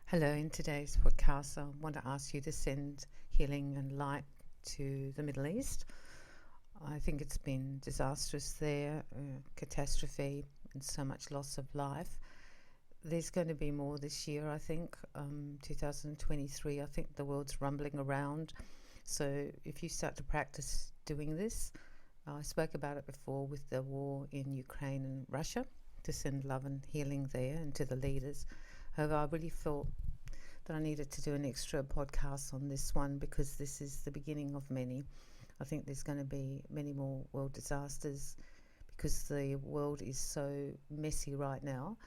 Hello, in today's podcast, I want to ask you to send healing and light to the Middle East. I think it's been disastrous there, catastrophe, and so much loss of life. There's going to be more this year, I think. 2023, I think the world's rumbling around. So if you start to practice doing this, I spoke about it before with the war in Ukraine and Russia, to send love and healing there and to the leaders. However, I really felt that I needed to do an extra podcast on this one because this is the beginning of many. I think there's going to be many more world disasters because the world is so messy right now,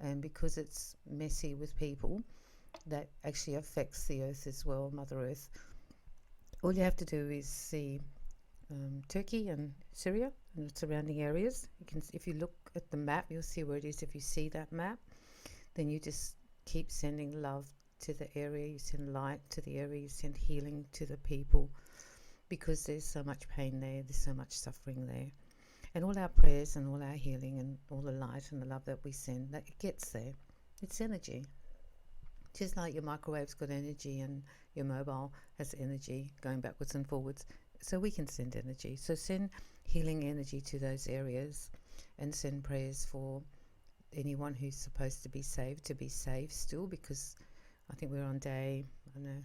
and because it's messy with people, that actually affects the earth as well, Mother Earth. All you have to do is see Turkey and Syria and the surrounding areas. If you look at the map, you'll see where it is. If you see that map, then you just keep sending love to the area, you send light to the area, you send healing to the people, because there's so much pain there, there's so much suffering there. And all our prayers and all our healing and all the light and the love that we send, that it gets there. It's energy. Just like your microwave's got energy and your mobile has energy going backwards and forwards. So we can send energy. So send healing energy to those areas, and send prayers for anyone who's supposed to be saved still, because I think we're on day, I don't know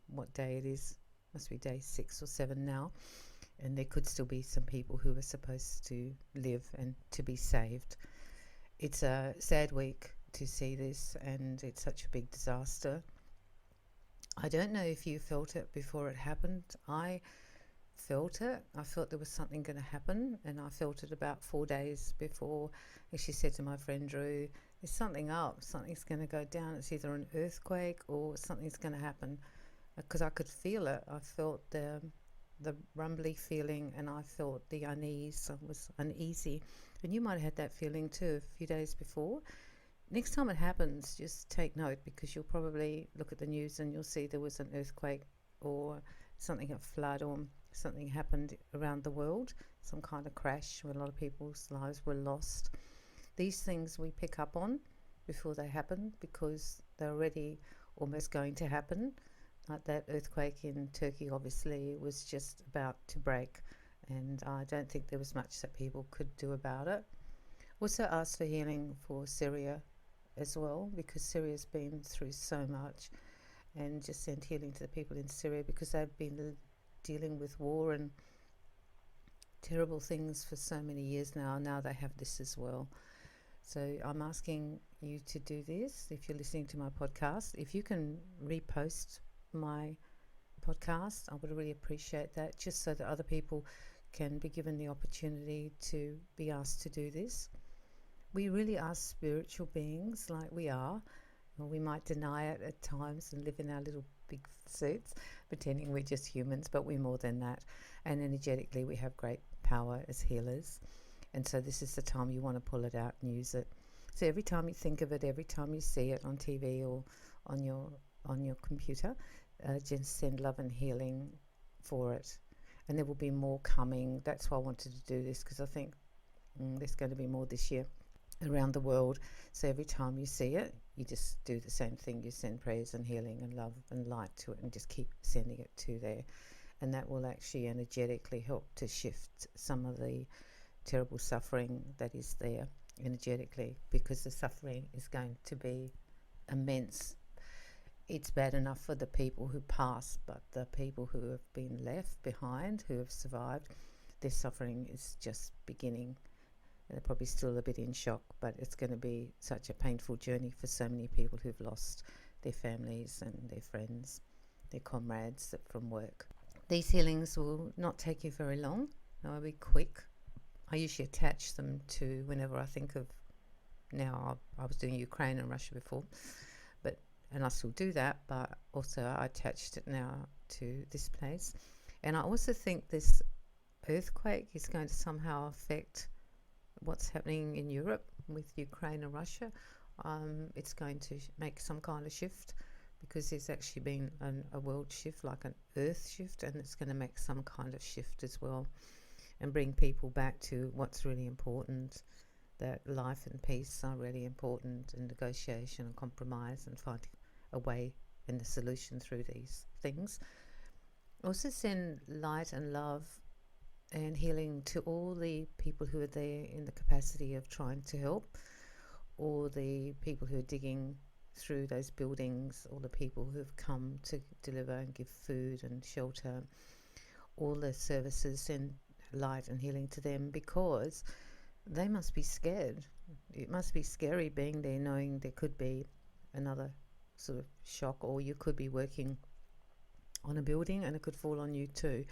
what day it is, must be day 6 or 7 now, and there could still be some people who are supposed to live and to be saved. It's a sad week to see this, and it's such a big disaster. I don't know if you felt it before it happened. I felt it. I felt there was something going to happen, and I felt it about 4 days before. And she said to my friend Drew, there's something up, something's going to go down. It's either an earthquake or something's going to happen, because I could feel it. I felt the rumbly feeling, and I felt the unease. I was uneasy, and you might have had that feeling too a few days before. Next time it happens, just take note, because you'll probably look at the news and you'll see there was an earthquake or something, a flood, or something happened around the world, some kind of crash where a lot of people's lives were lost. These things we pick up on before they happen, because they're already almost going to happen. Like that earthquake in Turkey obviously was just about to break, and I don't think there was much that people could do about it. Also ask for healing for Syria as well, because Syria's been through so much, and just send healing to the people in Syria, because they've been dealing with war and terrible things for so many years now. Now they have this as well. So I'm asking you to do this. If you're listening to my podcast, if you can repost my podcast, I would really appreciate that, just so that other people can be given the opportunity to be asked to do this. We really are spiritual beings, like we are. Well, we might deny it at times and live in our little big suits, pretending we're just humans, but we're more than that. And energetically, we have great power as healers. And so this is the time you want to pull it out and use it. So every time you think of it, every time you see it on TV or on your computer, just send love and healing for it. And there will be more coming. That's why I wanted to do this, because I think there's going to be more this year around the world. So every time you see it, you just do the same thing. You send prayers and healing and love and light to it, and just keep sending it to there. And that will actually energetically help to shift some of the terrible suffering that is there energetically, because the suffering is going to be immense. It's bad enough for the people who pass, but the people who have been left behind, who have survived, their suffering is just beginning. They're probably still a bit in shock, but it's going to be such a painful journey for so many people who've lost their families and their friends, their comrades from work. These healings will not take you very long. They'll be quick. I usually attach them to whenever I think of, now I was doing Ukraine and Russia before, and I still do that, but also I attached it now to this place. And I also think this earthquake is going to somehow affect what's happening in Europe with Ukraine and Russia. It's going to make some kind of shift, because there's actually been a world shift, like an earth shift, and it's going to make some kind of shift as well, and bring people back to what's really important, that life and peace are really important, and negotiation and compromise and finding a way and the solution through these things. Also send light and love and healing to all the people who are there in the capacity of trying to help, all the people who are digging through those buildings, all the people who have come to deliver and give food and shelter, all the services, send light and healing to them, because they must be scared. It must be scary being there, knowing there could be another sort of shock, or you could be working on a building and it could fall on you too.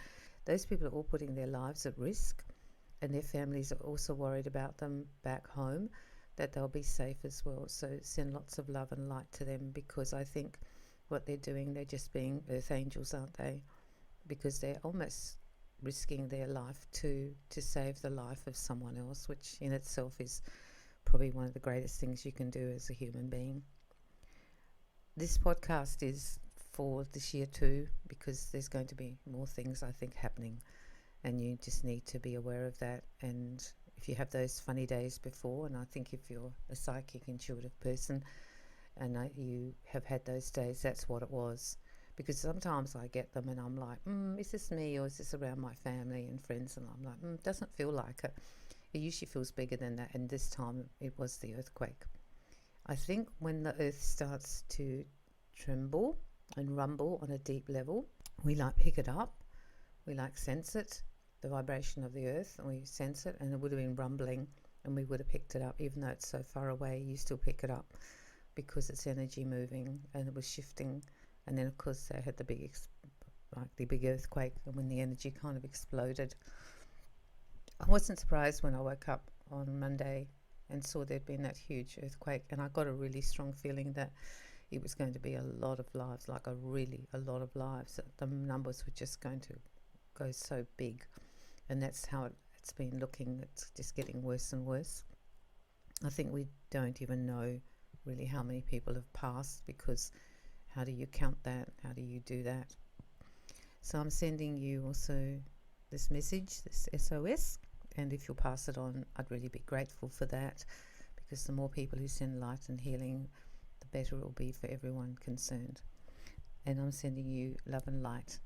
Those people are all putting their lives at risk, and their families are also worried about them back home, that they'll be safe as well. So send lots of love and light to them, because I think what they're doing, they're just being earth angels, aren't they? Because they're almost risking their life to save the life of someone else, which in itself is probably one of the greatest things you can do as a human being. This podcast is for this year too, because there's going to be more things, I think, happening, and you just need to be aware of that. And if you have those funny days before, and I think if you're a psychic intuitive person and you have had those days, that's what it was. Because sometimes I get them and I'm like, is this me, or is this around my family and friends? And I'm like, it doesn't feel like it. It usually feels bigger than that, and this time it was the earthquake. I think when the earth starts to tremble and rumble on a deep level, we like pick it up, we like sense it, the vibration of the earth, and we sense it, and it would have been rumbling and we would have picked it up. Even though it's so far away, you still pick it up, because it's energy moving and it was shifting. And then of course they had the big earthquake, and when the energy kind of exploded, I wasn't surprised when I woke up on Monday and saw there'd been that huge earthquake, and I got a really strong feeling that it was going to be a lot of lives, like a lot of lives. The numbers were just going to go so big, and that's how it's been looking. It's just getting worse and worse. I think we don't even know really how many people have passed, because how do you count that? How do you do that? So I'm sending you also this message, this SOS, and if you'll pass it on, I'd really be grateful for that, because the more people who send light and healing, the better it will be for everyone concerned. And I'm sending you love and light.